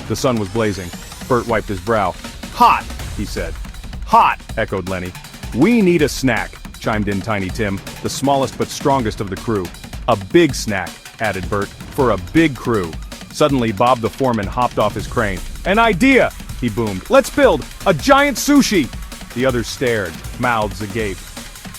The sun was blazing. Bert wiped his brow. "Hot," he said. "Hot," echoed Lenny. "We need a snack," chimed in Tiny Tim, the smallest but strongest of the crew. "A big snack," added Bert, "for a big crew." Suddenly Bob the foreman hopped off his crane. "An idea!" he boomed. "Let's build a giant sushi!" The others stared, mouths agape.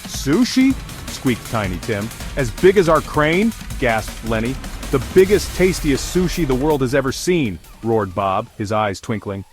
"Sushi?" squeaked Tiny Tim. "As big as our crane?" gasped Lenny. "The biggest, tastiest sushi the world has ever seen," roared Bob, his eyes twinkling.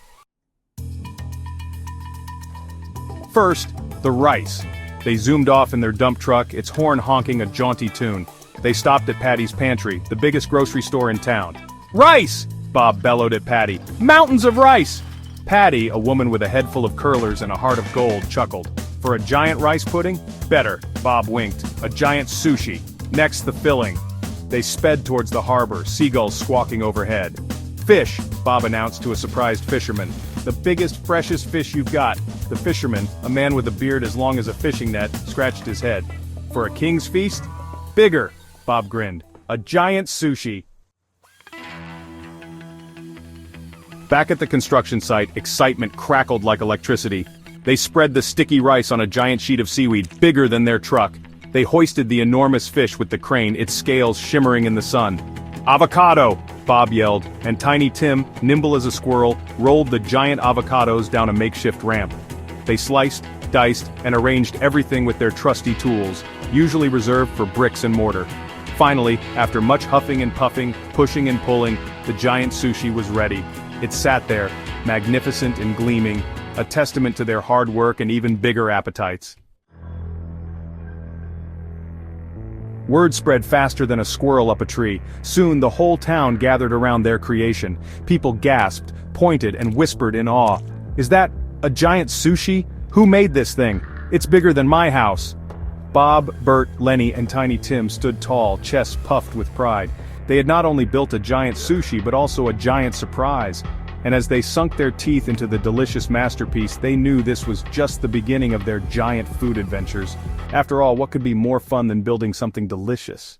First, the rice. They zoomed off in their dump truck, its horn honking a jaunty tune. They stopped at Patty's Pantry, the biggest grocery store in town. "Rice!" Bob bellowed at Patty. "Mountains of rice!" Patty, a woman with a head full of curlers and a heart of gold, chuckled. "For a giant rice pudding? Better," Bob winked. "A giant sushi. Next, the filling." They sped towards the harbor, seagulls squawking overhead. "Fish," Bob announced to a surprised fisherman. "The biggest, freshest fish you've got." The fisherman, a man with a beard as long as a fishing net, scratched his head. "For a king's feast?" "Bigger," Bob grinned. "A giant sushi." Back at the construction site, excitement crackled like electricity. They spread the sticky rice on a giant sheet of seaweed, bigger than their truck. They hoisted the enormous fish with the crane, its scales shimmering in the sun. "Avocado!" Bob yelled, and Tiny Tim, nimble as a squirrel, rolled the giant avocados down a makeshift ramp. They sliced, diced, and arranged everything with their trusty tools, usually reserved for bricks and mortar. Finally, after much huffing and puffing, pushing and pulling, the giant sushi was ready. It sat there, magnificent and gleaming, a testament to their hard work and even bigger appetites. Word spread faster than a squirrel up a tree. Soon the whole town gathered around their creation. People gasped, pointed, and whispered in awe. "Is that a giant sushi? Who made this thing? It's bigger than my house." Bob, Bert, Lenny, and Tiny Tim stood tall, chests puffed with pride. They had not only built a giant sushi but also a giant surprise. And as they sunk their teeth into the delicious masterpiece, they knew this was just the beginning of their giant food adventures. After all, what could be more fun than building something delicious?